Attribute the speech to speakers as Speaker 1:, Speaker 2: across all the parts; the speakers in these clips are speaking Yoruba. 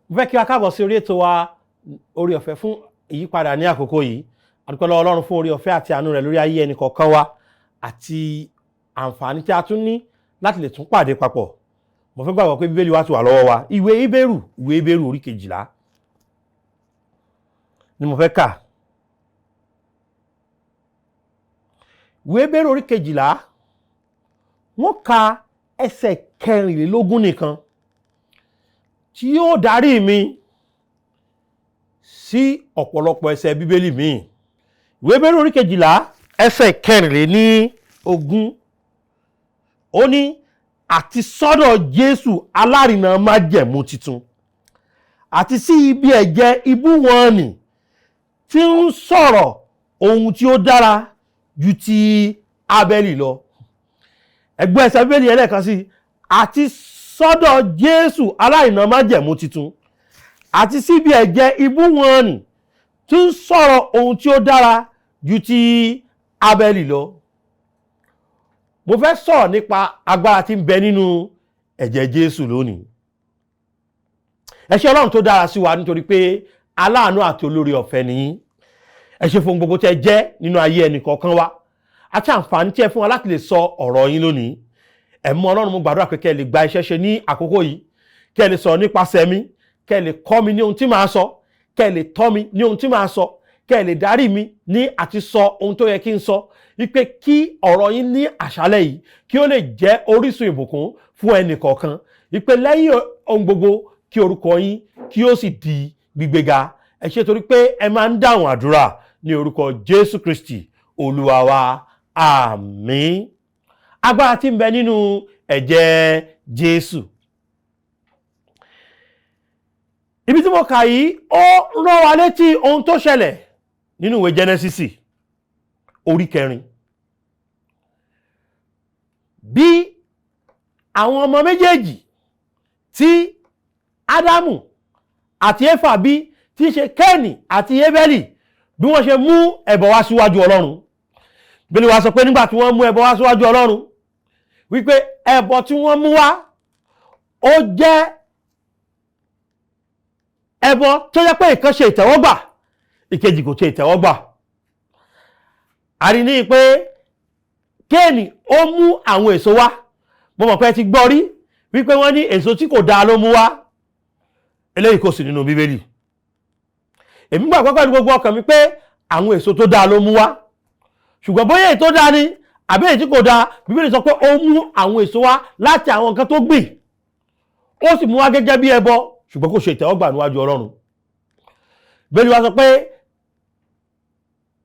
Speaker 1: mo fẹ́ kí a káàbọ̀ sí orí ètò wa orí ọ̀fẹ́ fún ìyípadà ní àkókò yìí. A dúpẹ́ lọ́wọ́ Ọlọ́run fún orí ọ̀fẹ́ àti àánú rẹ̀ lórí ayé ẹnì kọ̀ọ̀kan wa àti àǹfààní tí a tún ní láti lè tún pàdé papọ̀. Mo fẹ́ gbàgbọ́ pé Bíbélì wa ti wà lọ́wọ́ wa. Ìwé Hébérù orí 12 ni mo fẹ́ kà. Ìwé Hébérù orí 12 wọ́n ka ẹsẹ̀ 24 nìkan tí yóò darí mi sí ọ̀pọ̀lọpọ̀ ẹsẹ̀ Bíbélì míì. Ìwé Hébérù orí 12 ẹsẹ̀ 24 ó ní àti sọ́dọ̀ Jésù alárinà májẹ̀mú titun àti sí ibi ẹ̀jẹ̀ ibú wọn nì tí ń sọ̀rọ̀ ohun tí ó dára ju ti Ábẹ́lì lọ. Ẹgbẹ́ ẹsẹ̀ Bíbélì ẹlẹ́ẹ̀kan sí àti sọ́dọ̀ Jésù alárinà májẹ̀mú titun àti sí ibi ẹ̀jẹ̀ ibú wọn nì tí ń sọ̀rọ̀ ohun tí ó dára ju ti Ábẹ́lì lọ. Mo fẹ́ sọ̀rọ̀ nípa agbára tí ń bẹ nínú ẹ̀jẹ̀ Jésù lónìí. Ẹ ṣé Ọlọ́run tó dára sí wa nítorí pé aláàánú àti olórí ọ̀fẹ́ nìyí. Ẹ ṣé fún gbogbo tẹ́ jẹ́ nínú ayé ẹnì kọ̀ọ̀kan wa àti àǹfààní tí ẹ fún wa láti lè sọ ọ̀rọ̀ yín lónìí. Ẹ̀mú Ọlọ́run, mo gbàdúrà pé kẹ́ ẹ lè gba iṣẹ́ ṣe ní àkókò yìí, kẹ́ ẹ lè sọ̀rọ̀ nípasẹ̀ mi, kẹ́ ẹ lè kọ́ mi ní ohun tí màá sọ, kẹ́ ẹ lè tọ́ mi ní ohun tí màá sọ, kẹ́ ẹ lè darí mi ní àti sọ ohun tó yẹ kí n sọ, wípé kí ọ̀rọ̀ yín ní àṣálẹ́ yìí kí ó lè jẹ́ orísun ìbùkún fún ẹnì kọ̀ọ̀kan, wípé lẹ́yìn ohun gbogbo kí orúkọ yín kí ó sì di gbígbéga. Ẹ ṣé torí pé ẹ máa ń dáhùn àdúrà ní orúkọ Jésù Kristi Olúwa wa. Àmín. Agbára tí ń bẹ nínú ẹ̀jẹ̀ Jésù. Ibi tí mo kà yìí ó rán wa létí ohun tó ṣẹlẹ̀ nínú ìwé Jẹ́nẹ́sísì orí 4. Bí àwọn ọmọ méjèèjì tí Ádámù àti Éfà bí tí ṣe Kéènì àti Ébẹ́lì bí wọ́n ṣe mú ẹbọ wá síwájú Ọlọ́run. Bíbélì wa sọ pé nígbà tí wọ́n mú ẹbọ wá síwájú Ọlọ́run wípé ẹbọ tí wọ́n mú wá ó jẹ́ ẹbọ tó jẹ́ pé ìkan ṣe ìtẹ́wọ́gbà ìkejì kò ṣe ìtẹ́wọ́gbà. A rí ní pé Kéènì ó mú àwọn èso wá. Mo mọ̀ pé ẹ ti gbọ́ rí wípé wọ́n ní èso tí kò dáa ló mú wá. Eléyìí kò sí nínú Bíbélì. Èmi gbàgbọ́ pẹ̀lú gbogbo ọkàn mi pé àwọn èso tó dáa ló mú wá. Ṣùgbọ́n bóyá èyí tó dáa ni àbí èyí tí kò dáa, Bíbélì sọ pé ó mú àwọn èso wá láti àwọn nǹkan tó gbìn. Ó sì mú wá gẹ́gẹ́ bí ẹbọ, ṣùgbọ́n kò ṣe ìtẹ́wọ́gbà níwájú Ọlọ́run. Bíbélì wa sọ pé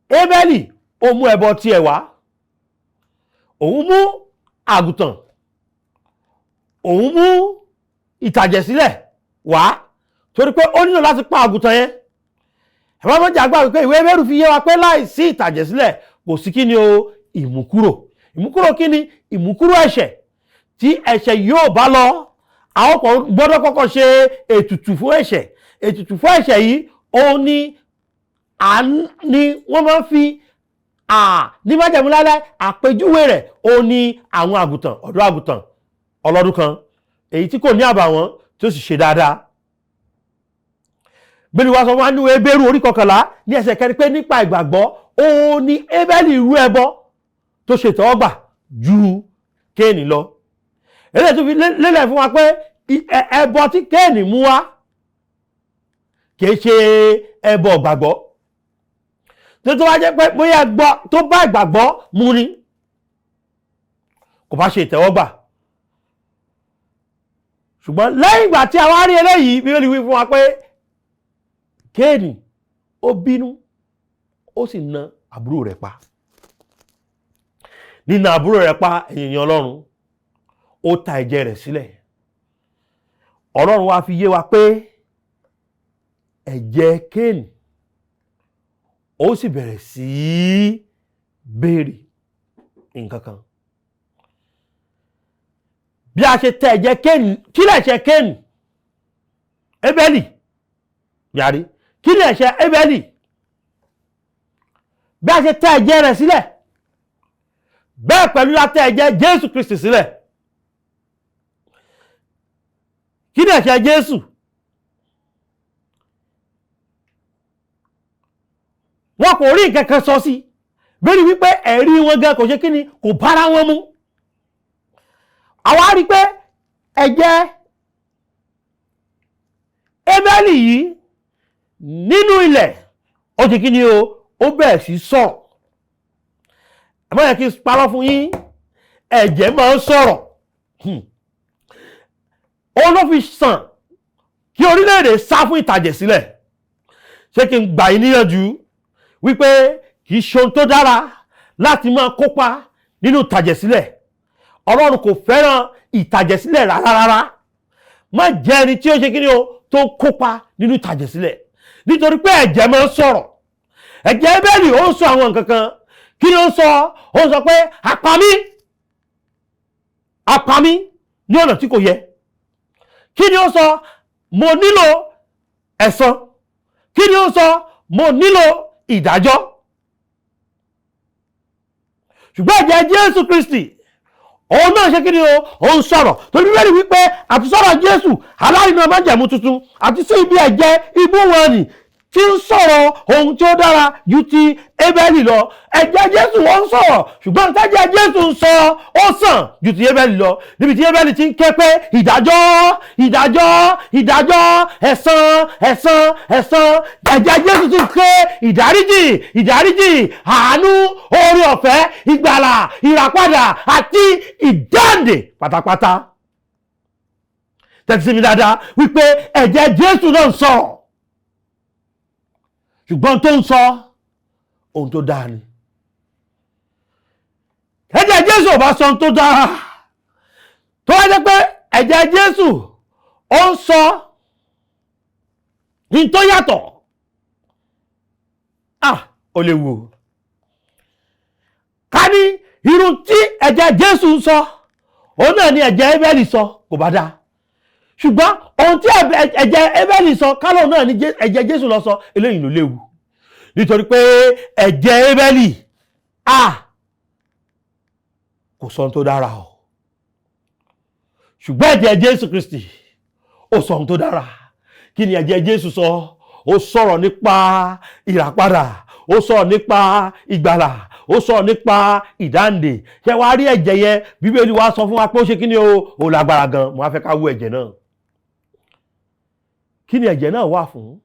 Speaker 1: Ébẹ́lì ó mú ẹbọ tiẹ̀ wá. Òun mú àgùntàn, òun mú ìtàjẹ̀sílẹ̀ wá torí pé ó nílò láti pa àgùntàn yẹn. Ẹ̀fọ́ mọ́jà gbà wípé ìwé Hébérù fi yé wa pé láìsí ìtàjẹ̀sílẹ̀ kò sí kí ni o ìmúkúrò. Ìmúkúrò kí ni? Ìmúkúrò ẹ̀ṣẹ̀. Tí ẹ̀ṣẹ̀ yóò bá lọ, àwọn kan gbọ́dọ̀ kọ́kọ́ ṣe ètùtù fún ẹ̀ṣẹ̀. Ètùtù fún ẹ̀ṣẹ̀ yìí òun ni wọ́n máa ń fi ní májẹ̀mú láíláí àpèjúwe rẹ̀ òun ni àwọn àgùntàn, ọ̀dọ́ àgùntàn ọlọ́dún kan èyí tí kò ní àbàwọ́n tí ó sì ṣe dáadáa. Bíbélì wa sọ fún wa nínú Hébérù orí 11 ní ẹsẹ̀ 4 pé nípa ìgbàgbọ́ òun ni Ébẹ́lì rú ẹbọ tó ṣe ìtẹ́wọ́gbà ju Kéènì lọ. Eléyìí tó fi lélẹ̀ fún wa pé ẹbọ tí Kéènì mú wá kìí ṣe ẹbọ ìgbàgbọ́. Tó wá jẹ́ pé bóyá ẹbọ tó bá ìgbàgbọ́ mu ni kò bá ṣe ìtẹ́wọ́gbà. Ṣùgbọ́n lẹ́yìn ìgbà tí a wá rí eléyìí, Bíbélì wí fún wa pé Kéènì ó bínú ó sì na àbúrò rẹ̀ pa. Nínà àbúrò rẹ̀ pa, ènìyàn Ọlọ́run, ó ta ẹ̀jẹ̀ rẹ̀ sílẹ̀. Ọlọ́run wá fi yé wa pé ẹ̀jẹ̀ Kéènì ó sì bẹ̀rẹ̀ sí béèrè nǹkan kan. Bí a ṣe tẹ ẹ̀jẹ̀ Kéènì, kí lẹ̀ ṣe Kéènì? Ébẹ́lì yàrí. Kí lẹ̀ ṣe Ébẹ́lì? Bí a ṣe tẹ ẹ̀jẹ̀ rẹ̀ sílẹ̀, bẹ́ẹ̀ pẹ̀lú la tẹ ẹ̀jẹ̀ Jésù Kristi sílẹ̀. Kí lẹ̀ ṣe Jésù? wọn kò rí nǹkan kan sọ sí bẹ́ẹ̀ wípé ẹ̀rí wọn gan kò ṣe kí ni kò bára wọn mu. àwa rí pé ẹ̀jẹ̀ Ébẹ́lì yìí nínú ilẹ̀ ó ṣe kí ni ó bẹ̀rẹ̀ sí sọ̀rọ̀. ẹ má yẹ kí n parọ́ fún yín, ẹ̀jẹ̀ máa ń sọ̀rọ̀. Òun ló fi sàn kí orílẹ̀-èdè sá fún ìtàjẹ̀sílẹ̀. Ṣé kí n gbà yín níyànjú wípé kì í ṣe ohun tó dára láti máa kópa nínú ìtàjẹ̀sílẹ̀. Ọlọ́run kò fẹ́ràn ìtàjẹ̀sílẹ̀ rárá. Má jẹ́ ẹni tí ó ṣe kí ni tó kópa nínú ìtàjẹ̀sílẹ̀, nítorí pé ẹ̀jẹ̀ máa ń sọ̀rọ̀. Ẹ̀jẹ̀ Ébẹ́lì ó ń sọ àwọn nǹkan kan. Kí ni ó sọ? Ó sọ pé apá mi ní ọ̀nà tí kò yẹ. Kí ni ó sọ? Mo nílò ẹ̀san. Kí ni ó sọ? Mo nílò ìdájọ́. Ṣùgbọ́n ẹ̀jẹ̀ Jésù Kristi òun náà ṣe kí ni ó ń sọ̀rọ̀. Torí Bíbélì wípé àti sọ̀rọ̀ Jésù alárinà májẹ̀mú tuntun àti sí ibi ẹ̀jẹ̀ ibú wọn nì tí ń sọ̀rọ̀ ohun tí ó dára ju ti Ébẹ́lì lọ. Ẹ̀jẹ̀ Jésù ó ń sọ̀rọ̀, ṣùgbọ́n tẹ́jẹ̀ Jésù ń sọ ó sàn ju ti Ébẹ́lì lọ. Níbi tí Ébẹ́lì ti ń ké pé ìdájọ́, ẹ̀san. Ẹ̀jẹ̀ Jésù ti ń ké ìdáríjì, àánú, oore ọ̀fẹ́, ìgbàlà, ìràpadà àti ìdáǹdè pátápátá. Tẹ́tí sí mi dáadáa wípé ẹ̀jẹ̀ Jésù náà ń sọ̀rọ̀. Ṣùgbọ́n tó ń sọ ohun tó dáa ni. Ẹ̀jẹ̀ Jésù ò bá sọ ohun tó dáa, tó wá jẹ́ pé ẹ̀jẹ̀ Jésù ó ń sọ ní tó yàtọ̀, ó lè wò. Ká ní irun tí ẹ̀jẹ̀ Jésù ń sọ òun náà ni ẹ̀jẹ̀ Ébẹ́lì sọ, kò bá dáa. Ṣùgbọ́n ohun tí ẹ̀jẹ̀ Ébẹ́lì sọ kálọ̀ náà ni ẹ̀jẹ̀ Jésù lọ sọ, eléyìí ló léwu. Nítorí pé ẹ̀jẹ̀ Ébẹ́lì kò sọ ohun tó dára o. Ṣùgbọ́n ẹ̀jẹ̀ Jésù Kristi ó sọ ohun tó dára. Kí ni ẹ̀jẹ̀ Jésù sọ? Ó sọ̀rọ̀ nípa ìràpadà, ó sọ̀rọ̀ nípa ìgbàlà, ó sọ̀rọ̀ nípa ìdáǹdè. Ṣé wàá rí ẹ̀jẹ̀ yẹn? Bíbélì wa sọ fún wa pé ó ṣe kí ni ó lágbára gan. Mo á fẹ́ ká wo ẹ̀jẹ̀ náà. Kí ni ẹ̀jẹ̀ náà wà fún?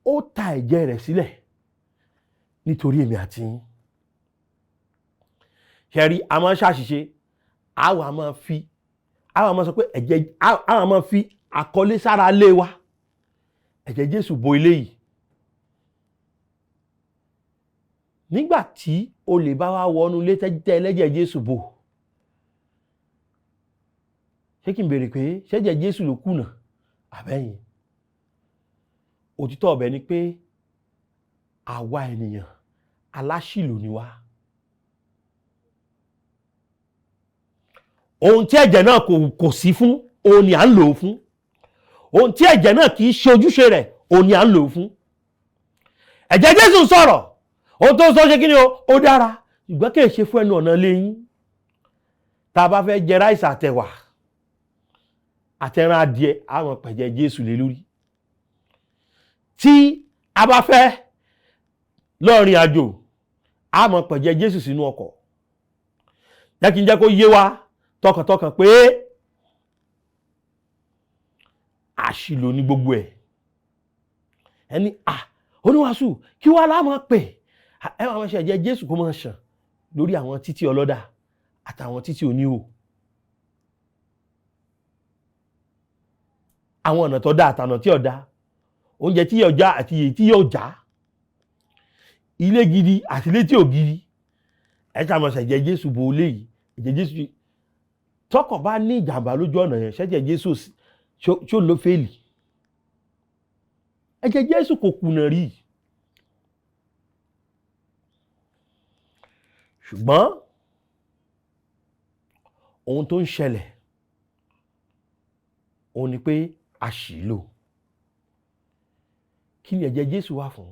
Speaker 1: Ó ta ẹ̀jẹ̀ rẹ̀ sílẹ̀ nítorí èmi àti yín. Ṣé rí, a máa ń ṣàṣìṣe, àwa máa sọ pé àwa máa fi àkọlé sára lé wa. Ẹ̀jẹ̀ Jésù bo ilé yìí. Nígbà tí olè bá wá wọnú ilé tẹ́ ẹlẹ́jẹ̀ Jésù bò, ṣé kí n béèrè pé ṣẹ́jẹ̀ Jésù ló kùnà àbẹ́yìn? Òtítọ́ ọbẹ̀ ni pé àwa ènìyàn aláṣìlò ni wá. Ohun tí ẹ̀jẹ̀ náà kò sí fún, òun ni à ń lò ó fún. Ohun tí ẹ̀jẹ̀ náà kì í ṣe ojúṣe rẹ̀, òun ni à ń lò ó fún. Ẹ̀jẹ̀ Jésù sọ̀rọ̀, ohun tó ń sọ ṣe kí ni ó dára, ṣùgbọ́n kì í ṣe fún ẹnu ọ̀nà ilé yín. Tá a bá fẹ́ jẹ ráìsì àtẹ̀wà àtẹran adìẹ, àwọn pẹ̀jẹ̀ Jésù lé lórí. Tí a bá fẹ́ lọ rìn àjò, a máa pẹ̀jẹ̀ Jésù sínú ọkọ̀. Jẹ́ kí n jẹ́ kó yé wa tọkàntọkàn pé àṣìlò ní gbogbo ẹ̀. Ẹni oníwàásù kí wá lá máa pè? Ẹ máa ṣe ẹ̀jẹ̀ Jésù kó máa ṣàn lórí àwọn títí ọlọ́dà àtàwọn títí oníhò. Àwọn ọ̀nà tó dá àtànà tí ò dá, oúnjẹ tí yóò já àti èyí tí yóò já, ilé gidi àti ilé tí ò gidi. Ẹ ṣá máa ṣe ẹ̀jẹ̀ Jésù bo ilé yìí. Ẹ̀jẹ̀ Jésù tọkọ̀ bá ní ìjàmbá lójú ọ̀nà yẹn, ṣẹ́jẹ̀ Jésù ṣó ló fẹ́ẹ̀lì? Ẹ̀jẹ̀ Jésù kò kùnà rí. Ṣùgbọ́n ohun tó ń ṣẹlẹ̀ òun ni pé a ṣì lò. Kí ni ẹ̀jẹ̀ Jésù wà fún?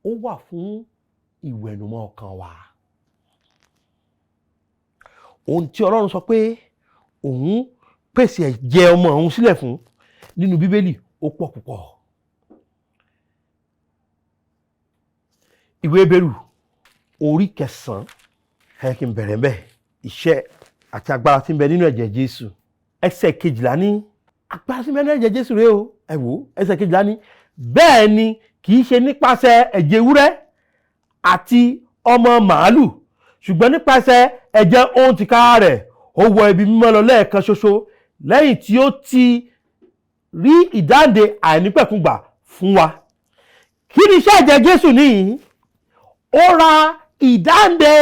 Speaker 1: Ó wà fún ìwẹ̀nùmọ́ ọkàn wa. Ohun tí Ọlọ́run sọ pé òun pèsè ẹ̀jẹ̀ ọmọ òun sílẹ̀ fún nínú Bíbélì ó pọ̀ púpọ̀. ìwé Hébérù orí 9 ẹ kí n bẹ̀rẹ̀ bẹ́ẹ̀ iṣẹ́ àti agbára tí ń bẹ nínú ẹ̀jẹ̀ Jésù. Ẹsẹ̀ 12 ní agbára tí ń bẹ nínú ẹ̀jẹ̀ Jésù rèé o. Ẹ wò ẹsẹ̀ 12 ní bẹ́ẹ̀ ni kì í ṣe nípasẹ̀ ẹ̀jẹ̀ ewúrẹ́ àti ọmọ màálù ṣùgbọ́n nípasẹ̀ ẹ̀jẹ̀ ohun tìkára rẹ̀ ó wọ ibi mímọ́ lọ lẹ́ẹ̀kan ṣoṣo lẹ́yìn tí ó ti rí ìdáǹdè àìnípẹ̀kúngbà fún wa. Kí ni iṣẹ́ ẹ̀jẹ̀ Jésù nìyí? Ó ra ìdáǹdè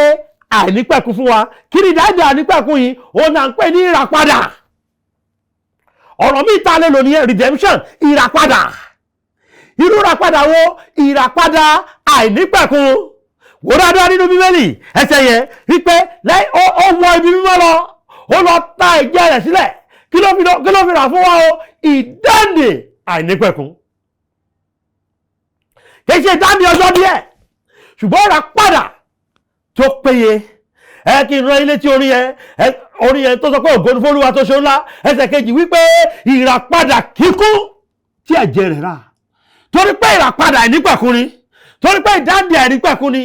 Speaker 1: àìnípẹ̀kún fún wa. Kí ni ìdáǹdè àìnípẹ̀kún yìí? Ó náà ń pè ní ìràpadà. Ọ̀rọ̀ mi ta lè lò ní redemption, ìràpadà. Irú ìràpadà wo? Ìràpadà àìnípẹ̀kún. Wò dáadáa nínú Bíbélì ẹsẹ̀ yẹn wípé ó wọ ibi mímọ́ lọ, ó lọ ta ẹ̀jẹ̀ rẹ̀ sílẹ̀. Kí ló fi rà fún wa o? Ìdáǹdè àìnípẹ̀kún. Kì í ṣe ìdáǹdè ọjọ́ díẹ̀, ṣùgbọ́n ìràpadà tó péye. Ẹ kí n rán ilé tí orin yẹn tó sọ pé ògo ni fún Olúwa tó ṣe ńlá. Ẹsẹ̀ kejì wípé ìràpadà kíkún tí ẹ̀jẹ̀ rẹ̀ rà. Torí pé ìràpadà àìnípẹ̀kún ni, torí pé ìdáǹdè àìnípẹ̀kún ni.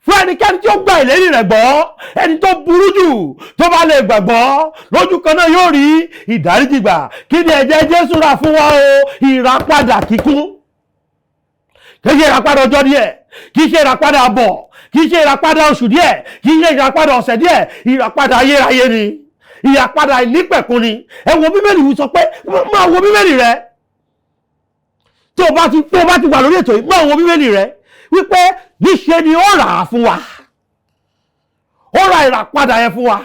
Speaker 1: Fún ẹnikẹ́ni tí ó gba ìlérí rẹ̀ gbọ́, ẹni tó burú jù tó bá lè gbàgbọ́ lójú kan náà yóò rí ìdáríjì gbà. Kí ni ẹ̀jẹ̀ Jésù rà fún wa o? Ìràpadà kíkún. Kì í ṣe ìràpadà ọjọ́ díẹ̀, kì í ṣe ìràpadà àbọ̀, kì í ṣe ìràpadà oṣù díẹ̀, kì í ṣe ìràpadà ọ̀sẹ̀ díẹ̀. Ìràpadà ayérayé ni, ìràpadà àìnípẹ̀kún ni. Ẹ wo Bíbélì wí sọ pé máa wo Bíbélì rẹ. Tó o bá ti wà lórí ètò yìí, máa wo Bíbélì rẹ wípé níṣe ni ó rà á fún wa. Ó ra ìràpadà yẹn fún wa.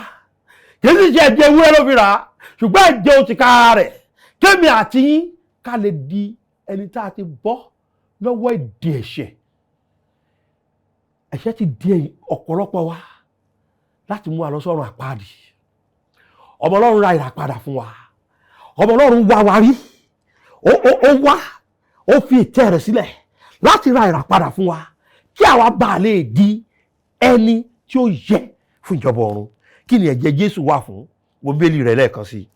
Speaker 1: Kì í sì ṣe ẹ̀jẹ̀ ewúrẹ́ ló fi rà á, ṣùgbọ́n ẹ̀jẹ̀ òtìkára rẹ̀. Kémi àti yín ká lè di ẹni tá a ti bọ́ lọ́wọ́ ìdè ẹ̀ṣẹ̀. Ẹ̀ṣẹ̀ ti di ọ̀pọ̀lọpọ̀ wa láti mú wa lọ sọ́run àpáàdì. Ọmọ Ọlọ́run ra ìràpadà fún wa. Ọmọ Ọlọ́run wá wa rí. Ó fi ìtẹ́ rẹ̀ sílẹ̀ láti ra ìràpadà fún wa kí àwa bá lè di ẹni tí ó yẹ fún ìjọba ọ̀run. Kí ni ẹ̀jẹ̀ Jésù wà fún? Wo Bíbélì rẹ̀ lẹ́ẹ̀kan sí.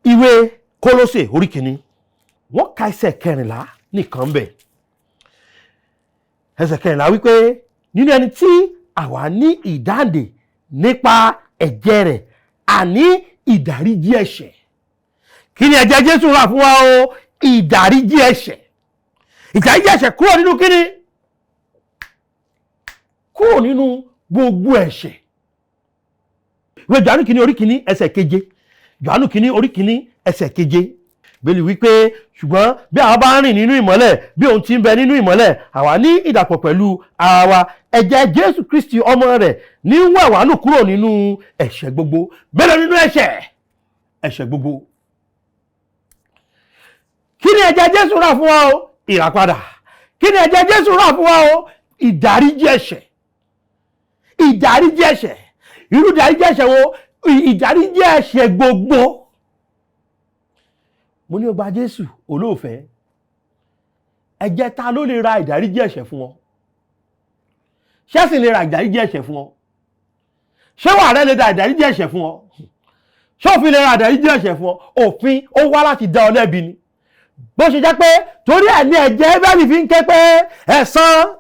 Speaker 1: Ìwé Kólósè orí 1 wọ́n ka ẹsẹ̀ 14 nìkan bẹ̀. Ẹsẹ̀ 14 wípé nínú ẹni tí àwa ní ìdáǹdè nípa ẹ̀jẹ̀ rẹ̀ àní ìdáríjì ẹ̀ṣẹ̀. Kí ni ẹ̀jẹ̀ Jésù rà fún wa o? Ìdáríjì ẹ̀ṣẹ̀. Ìdáríjì ẹ̀ṣẹ̀ kúrò nínú kíni? Kúrò nínú gbogbo ẹ̀ṣẹ̀. Ìwé Jòhánù kìíní orí 1 ẹsẹ̀ 7. Jòhánù kìíní orí 1 ẹsẹ̀ 7. Bíbélì wípé ṣùgbọ́n bí àwa bá rìn nínú ìmọ́lẹ̀ bí òun ti ń bẹ nínú ìmọ́lẹ̀, àwa ní ìdàpọ̀ pẹ̀lú ara wa. Ẹ̀jẹ̀ Jésù Kristi ọmọ rẹ̀ ní wẹ̀ wá nù kúrò nínú ẹ̀ṣẹ̀ gbogbo. Bẹ́ẹ̀ nínú ẹ̀ṣẹ̀ gbogbo. Kí ni ẹ̀jẹ̀ Jésù rà fún wa o? Ìràpadà. Kí ni ẹ̀jẹ̀ Jésù rà fún wa o? Ìdáríjì ẹ̀ṣẹ̀. Ìdáríjì ẹ̀ṣẹ̀. Irú ìdáríjì ẹ̀ṣẹ̀ wo? Ìdáríjì ẹ̀ṣẹ̀ gbogbo. Mo ní o gba Jésù olóòfẹ́. Ẹ̀jẹ̀ ta ló lè ra ìdáríjì ẹ̀ṣẹ̀ fún ọ? Ṣé sì lè ra ìdáríjì ẹ̀ṣẹ̀ fún ọ? Ṣé wà rẹ lè ra ìdáríjì ẹ̀ṣẹ̀ fún ọ? Ṣé òfin lè ra ìdáríjì ẹ̀ṣẹ̀ fún ọ? Òfin ó wá láti dá ọ lẹ́bi ni. Bó ṣe jẹ́ pé torí ẹ̀ ní ẹ̀jẹ̀ Hébérù fi ń ké pé ẹ̀san,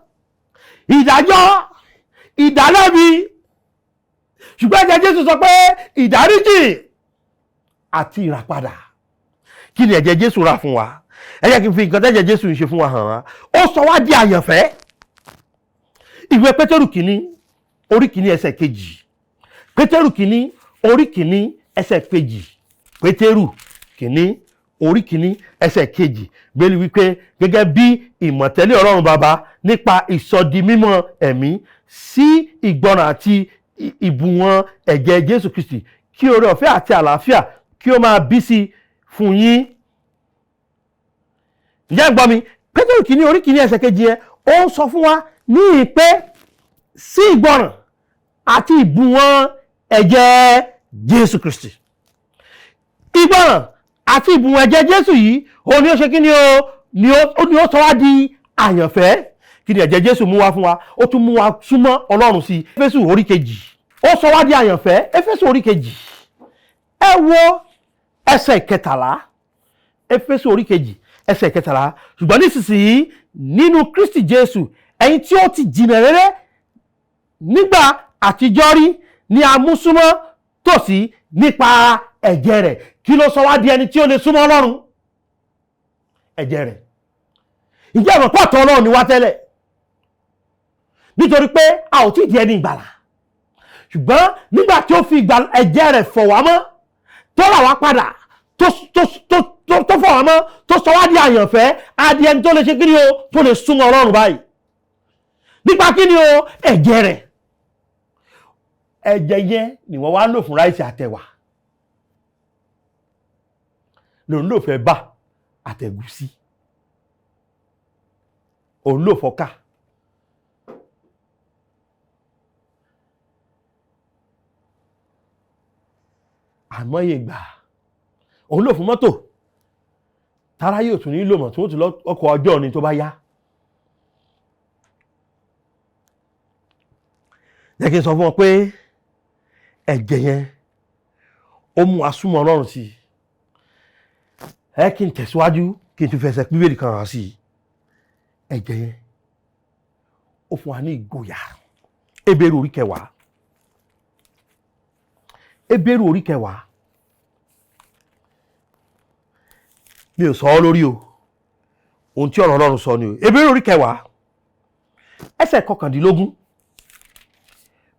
Speaker 1: ìdájọ́, ìdálẹ́bi. Ṣùgbọ́n ẹ̀jẹ̀ Jésù sọ pé ìdáríjì àti ìràpadà. Kí ni ẹ̀jẹ̀ Jésù rà fún wa? Ẹ jẹ́ kí n fi nǹkan tẹ́jẹ̀ Jésù ń ṣe fún wa hàn wá. Ó sọ wá di àyànfẹ́. Ìwé Pétérù kìíní orí 1 ẹsẹ̀ 2. Pétérù kìíní orí 1 ẹsẹ̀ 2. Pétérù kìíní orí 1 ẹsẹ̀ 2. Bíbélì wípé gẹ́gẹ́ bí ìmọ̀tẹ́lẹ̀ Ọlọ́run Baba nípa ìsọdimímọ́ ẹ̀mí sí ìgbọràn àti ìbùwọ̀n ẹ̀jẹ̀ Jésù Kristi, kí oore ọ̀fẹ́ àti àlàáfíà kí ó máa bí sí fún yín. Ǹjẹ́ gbọ́ mi? Pétérù kìíní orí 1 ẹsẹ̀ 2 yẹn ó ń sọ fún wa ní ìpè sí ìgbọràn àti ìbùwọ̀n ẹ̀jẹ̀ Jésù Kristi. Ìgbọràn àti ìbùwọ̀n ẹ̀jẹ̀ Jésù yìí ó ní ó ṣe kí ni ni ó sọ wá di àyànfẹ́. Kí ni ẹ̀jẹ̀ Jésù mú wá fún wa? Ó tún mú wa súnmọ́ Ọlọ́run sí. Éfésù orí 2 ó sọ wá di àyànfẹ́. Éfésù orí 2 ẹ wo ẹsẹ̀ 13. Éfésù orí 2 ẹsẹ̀ kẹtàlá ṣùgbọ́n nísinsìnyí nínú Kristi Jésù ẹ̀yin tí ó ti jìnnà rere nígbà àtijọ́ rí ni a mú súnmọ́ tòsí nípa ẹ̀jẹ̀ rẹ̀. Kí ló sọ wá di ẹni tí ó lè súnmọ́ Ọlọ́run? Ẹ̀jẹ̀ rẹ̀. Ǹjẹ́ ìmọ̀ pọ̀ tọ́ Ọlọ́run ni wá tẹ́lẹ̀? Nítorí pé a ò tí di ẹni ìgbàlà, ṣùgbọ́n nígbà tí ó fi ẹ̀jẹ̀ rẹ̀ fọ̀ wá mọ́, tó rà wá padà, tó fọ̀ wá mọ́, tó sọ wá di àyànfẹ́, a di ẹni tó lè ṣe kí ni o, tó lè súnmọ́ Ọlọ́run báyìí. Nípa kí ni o? Ẹ̀jẹ̀ rẹ̀. Ẹ̀jẹ̀ yẹn ni wọ́n wá lò fún ráìsì àtẹ̀wà, lòun lò fẹ́ bà àtẹ̀gúsí, òun lò fọ́kà. Àmọ́yé gbà òun lò fún mọ́tò tára yóò tún nílò mọ̀ tí wọ́n ti lọ ọkọ̀ ọjọ́ ni tó bá yá. Jẹ́ kí n sọ fún ọ pé ẹ̀jẹ̀ yẹn ó mú asúmọ́ Ọlọ́run sí i. Ẹ kí n tẹ̀síwájú kí n tún fẹsẹ̀ Bíbélì kan hàn sí i. Ẹ̀jẹ̀ yẹn ó fún wa ní ìgboyà. Hébérù orí 10. Hébérù orí 10. Mi ò sọ ọ́ lórí o, ohun tí ọ̀rọ̀ Ọlọ́run sọ ni o. Hébérù orí 10 ẹsẹ̀ 19.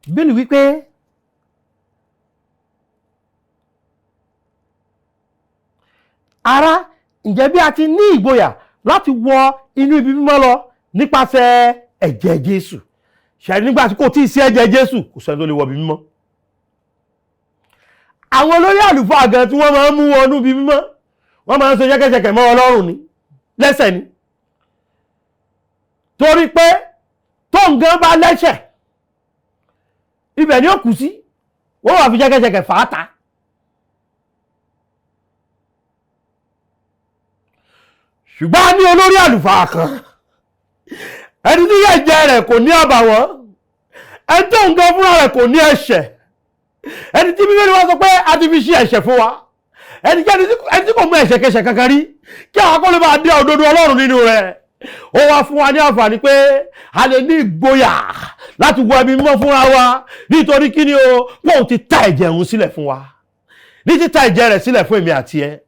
Speaker 1: Bíbélì wípé ará, ǹjẹ́ bí a ti ní ìgboyà láti wọ inú ibi mímọ́ lọ nípasẹ̀ ẹ̀jẹ̀ Jésù. Ṣé nígbà tí kò tí ì sí ẹ̀jẹ̀ Jésù kò sẹ́ni tó lè wọ ibi mímọ́. Àwọn olórí àlùfáà gan tí wọ́n máa ń mú wọnú ibi mímọ́, wọ́n máa ń ṣe ṣẹ́kẹ́ṣẹkẹ̀ mọ́ Ọlọ́run ni lẹ́sẹ̀ ni. Torí pé tó ń gan bá lẹ́ṣẹ̀, ibẹ̀ ni ó kù sí, wọ́n wà fi ṣẹ́kẹ́ṣẹkẹ̀ fà á ta. Ṣùgbọ́n a ní olórí àlùfáà kan, ẹni tí ẹ̀jẹ̀ rẹ̀ kò ní àbàwọ́n, ẹni tó ń gan fúnra rẹ̀ kò ní ẹ̀ṣẹ̀, ẹni tí Bíbélì wá sọ pé a ti fi ṣe ẹ̀ṣẹ̀ fún wa, ẹni tí kò mú ẹ̀ṣẹ̀ kẹṣẹ̀ kankan rí, kí àwọn akọ́lé bá dé òdodo Ọlọ́run nínú rẹ̀. Ó wá fún wa ní àǹfààní pé a lè ní ìgboyà láti wọ ibi mímọ́ fúnra wa, nítorí kí ni o, wọ́n ti ta ẹ̀jẹ̀ òun sílẹ̀ fún wa. Ní títa ẹ̀jẹ̀ rẹ̀ sílẹ̀ fún èmi àti ẹ,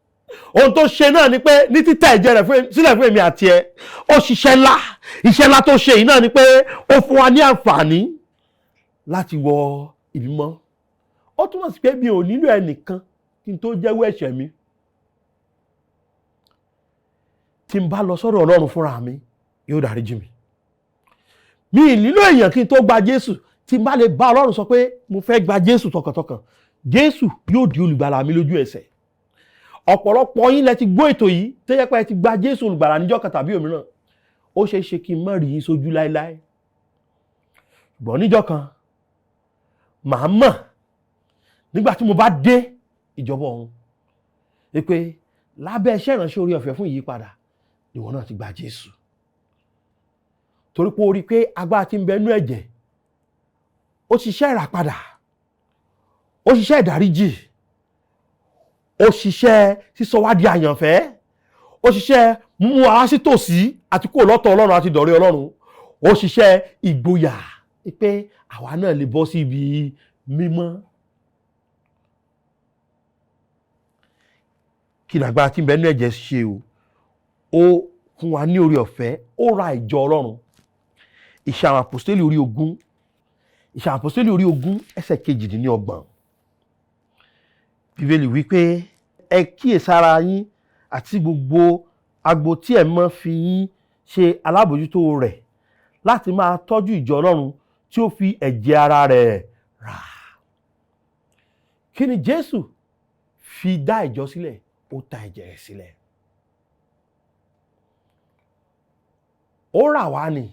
Speaker 1: ohun tó ṣe náà ni pé ní títa ẹ̀jẹ̀ rẹ̀ sílẹ̀ fún èmi àti ẹ, ó ṣiṣẹ́ ńlá. Iṣẹ́ ńlá tó ṣe yìí náà ni pé ó fún wa ní àǹfààní láti wọ ibi mímọ́. Ó túmọ̀ sí pé mi ò nílò ẹnìkan kí n tó jẹ́wọ́ ẹ̀ṣẹ̀ mi. Tí n bá lọ sọ́dọ̀ Ọlọ́run fúnra mi, yóò dáríjì mi. Mi ì nílò èèyàn kí n tó gba Jésù. Tí n bá lè bá Ọlọ́run sọ pé mo fẹ́ gba Jésù tọkàntọkàn, Jésù yóò di olùgbàlà mi lójú ẹsẹ̀. Ọ̀pọ̀lọpọ̀ yín lẹ ti gbọ́ ètò yìí tó yẹ pé ẹ ti gba Jésù olùgbàlà níjọ́ kan tàbí òmíràn. Ó ṣeé ṣe kí n má rí yín sójú láéláé. Ṣùgbọ́n níjọ́ kan màá mọ̀ nígbà tí mo bá dé ìjọba ọ̀run pé lábẹ́ iṣẹ́ ìránṣẹ́ orí ọ̀fẹ́ fún ìyípadà ìwọ náà ti gba Jésù. Torí pé ó rí pé agbára tí ń bẹ nínú ẹ̀jẹ̀ ó ṣiṣẹ́ ìràpadà, ó ṣiṣẹ́ ìdáríjì, ó ṣiṣẹ́ sísọ wá di àyànfẹ́, ó ṣiṣẹ́ mú wa sí tòsí àti kó lọ́tọ̀ Ọlọ́run àti dọ̀rẹ́ Ọlọ́run, ó ṣiṣẹ́ ìgboyà pé àwa náà lè bọ́ sí ibi mímọ́. Kí ni agbára tí ń bẹ nínú ẹ̀jẹ̀ ṣe o? Ó fún wa ní oore ọ̀fẹ́, ó ra ìjọ Ọlọ́run. Iṣẹ́ àwọn àpòstélì orí 20, Iṣẹ́ àwọn àpòstélì orí 20 ẹsẹ̀ 28. Bíbélì wípé ẹ kíyèsára yín àti gbogbo agbo tí ẹ mọ́ fi yín ṣe alábòjútó rẹ̀ láti máa tọ́jú ìjọ Ọlọ́run tí ó fi ẹ̀jẹ̀ ara rẹ̀ rà. Kí ni Jésù fi dá ìjọ sílẹ̀? Ó ta ẹ̀jẹ̀ rẹ̀ sílẹ̀. Ó rà wá ni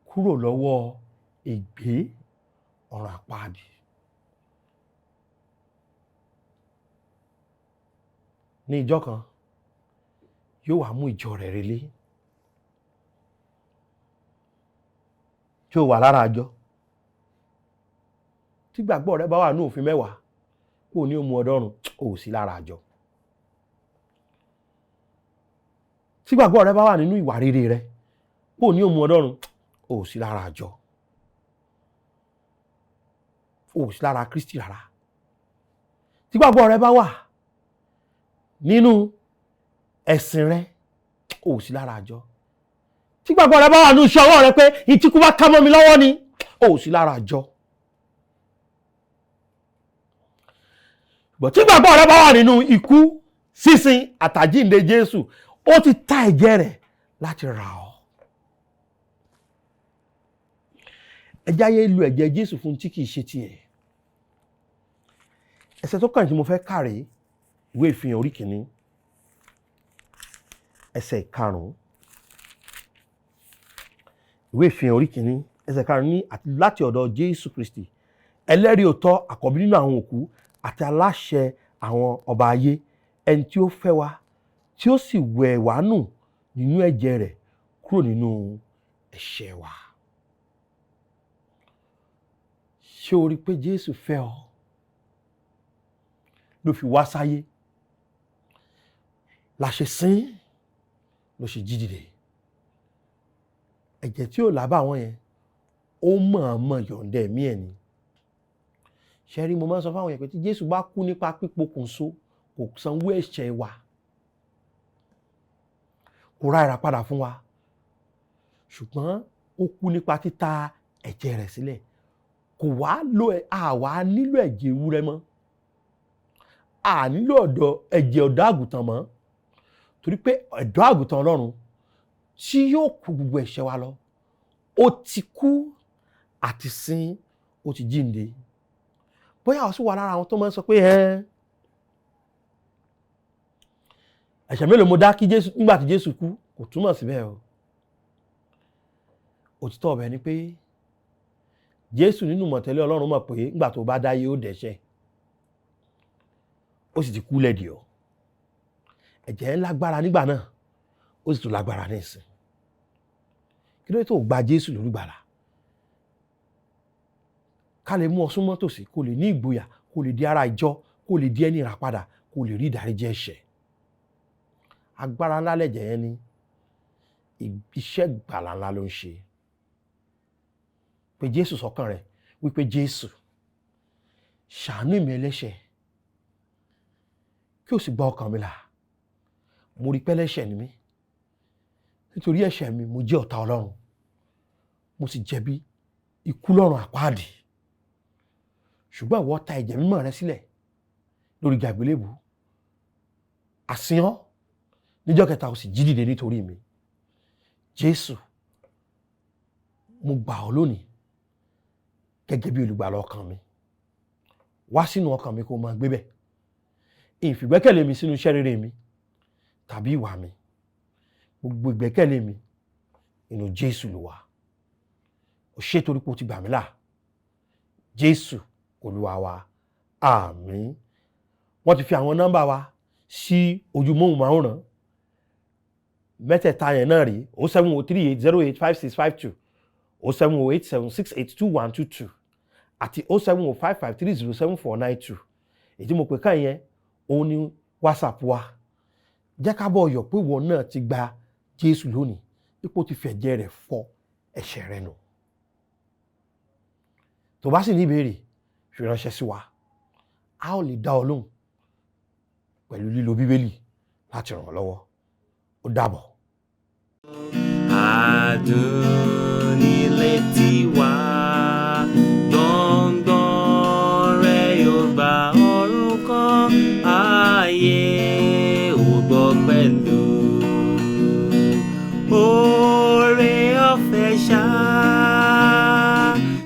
Speaker 1: kúrò lọ́wọ́ ègbé ọ̀run àpáàdì. Ní ìjọ kan yóò wá mú ìjọ rẹ̀ relé, tí ó wà lára àjọ. Tí gbàgbọ́ rẹ bá wà ní òfin 10 kò ní ó mú ọdọ́run, ó sì lára àjọ. tí gbàgbọ́ rẹ bá wà nínú ìwà rere rẹ kó ní òun Ọlọ́run ò sí lára àjọ, ò sí lára Kristi rárá. Tí gbàgbọ́ rẹ bá wà nínú ẹ̀sìn rẹ ò sí lára àjọ. Tí gbàgbọ́ rẹ bá wà nínú iṣẹ́ ọwọ́ rẹ pé ìtìkú bá ká mọ́ mi lọ́wọ́ ni ò sí lára àjọ. But tí gbàgbọ́ rẹ bá wà nínú ikú, sísin àtàjíǹde Jésù, ó ti ta ẹ̀jẹ̀ rẹ̀ láti rà ọ́. Ẹ jáyé lu ẹ̀jẹ̀ Jésù fún tí kìí ṣe tiẹ̀. Ẹsẹ̀ tó kàn tí mo fẹ́ kàrè ìwé ìfihàn orí kìíní ẹsẹ̀ 5. Ìwé ìfihàn orí kìíní ẹsẹ̀ 5 ní àti láti ọ̀dọ̀ Jésù Kristi ẹlẹ́rìí òótọ́ àkọ́bí nínú àwọn òkú àti aláṣẹ àwọn ọba ayé, ẹni tí ó fẹ́ wa tí ó sì wẹ̀ wá nù nínú ẹ̀jẹ̀ rẹ̀ kúrò nínú ẹ̀ṣẹ̀ wa. Ṣé o rí pé Jésù fẹ́ ọ ló fi wá sáyé, la ṣe sìn, ló ṣe jí dìde. Ẹ̀jẹ̀ tí ò lábàwọ́n yẹn ó mọ̀ọ́mọ̀ yọ̀ǹda ẹ̀mí ẹ̀ ni. Ṣé rí, mo máa ń sọ fáwọn yẹn pé tí Jésù bá kú nípa pípokùnso kò sanwó ẹ̀ṣẹ̀ wa, kò ra ìràpadà fún wa, ṣùgbọ́n ó kú nípa títa ẹ̀jẹ̀ rẹ̀ sílẹ̀. Kò wá lo àwa nílò ẹ̀jẹ̀ ewúrẹ́ mọ́, a nílò ẹ̀jẹ̀ ọ̀dọ́ àgùntàn mọ́, torí pé ọ̀dọ́ àgùntàn Ọlọ́run tí yóò kú gbogbo ẹ̀ṣẹ̀ wa lọ, ó ti kú àti sin, ó ti jíǹde. Bóyá ó sì wà lára àwọn tó máa ń sọ pé ẹ̀ṣẹ̀ mélòó mo dá kí Jésù nígbà tí Jésù kú, kò túmọ̀ síbẹ̀ o. Òtítọ́ ọbẹ̀ ni pé Jésù nínú mọ̀tẹ́lẹ̀ Ọlọ́run mọ̀ pé nígbà tó bá dáyé ó dẹ̀ṣẹ̀, ó sì ti kú lẹ́dì ọ́. Ẹ̀jẹ̀ ń lágbára nígbà náà, ó sì tún lágbára ní ìsìn. Kí ló dé tó gba Jésù lólùgbàlà? Ká lè mú ọ súnmọ́ tòsí, kó lè ní ìgboyà, kó lè di ara ìjọ, kó lè di ẹni ìràpadà, kó lè rí ìdáríjì ẹ̀ṣẹ̀. Agbára ńlá lẹ̀jẹ̀ yẹn ní, iṣẹ́ ìgbàlà ńlá ló ń ṣe. Pé Jésù sọ́kàn rẹ̀ wípé Jésù ṣàánú mi ẹlẹ́ṣẹ̀, kí o sì gba ọkàn mi là. Mo rí pé ẹlẹ́ṣẹ̀ ni mí, nítorí ẹ̀ṣẹ̀ mi mo jẹ́ ọ̀tá Ọlọ́run, mo sì jẹ̀bi ikú lọ́run àpáàdì. Ṣùgbọ́n ìwọ ta ẹ̀jẹ̀ mímọ́ rẹ sílẹ̀ lórí àgbélébùú, àsìn ọ́, níjọ́ kẹta ó sì jí dìde nítorí mi. Jésù, mo gbà ọ́ lónìí gẹ́gẹ́ bí olùgbàlà ọkàn mi. Wá sínú ọkàn mi kó máa gbé bẹ̀. Ìfìgbẹ́kẹ̀lé mi sínú iṣẹ́ rere mi tàbí ìwà mi. Gbogbo ìgbẹ́kẹ̀lé mi inú Jésù ló wà. Ó ṣé torí pé ó ti gbà mí là. Jésù Olúwa wa. Àmín. Wọ́n ti fi àwọn nọ́mbà wa sí ojú móhùnmáwòrán. Mẹ́tẹ̀ẹ̀ta yẹn náà rí 07038085652, 07087682122 àti 07055307492. Èyí tí mo pè káyìn yẹn òun ni WhatsApp wa. Jẹ́ ká bọ̀ yọ̀ pé ìwọ náà ti gba Jésù lónìí, ipò ti fẹ̀jẹ̀ rẹ̀ fọ ẹ̀ṣẹ̀ rẹ nù. Tó bá sì ní ìbéèrè, fi ránṣẹ́ sí wa. A ó lè dá ọ lóhùn pẹ̀lú lílo Bíbélì láti ràn ọ́ lọ́wọ́. Ó dàbọ̀.
Speaker 2: Adùn nílé tiwa, gbọ̀ngbọ̀n rẹ̀ yóò gba ọ̀run kan, ayé ò gbọ́ pẹ̀lú. Oore ọ̀fẹ́ ṣá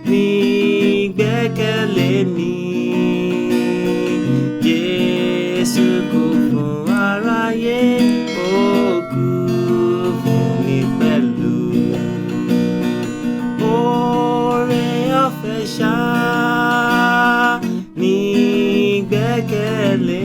Speaker 2: ní ìgbẹ́kẹ̀lé mi. Jésù kú fún aráyé, ó kú fún mi pẹ̀lú. Oore ọ̀fẹ́ ṣá ní ìgbẹ́kẹ̀lé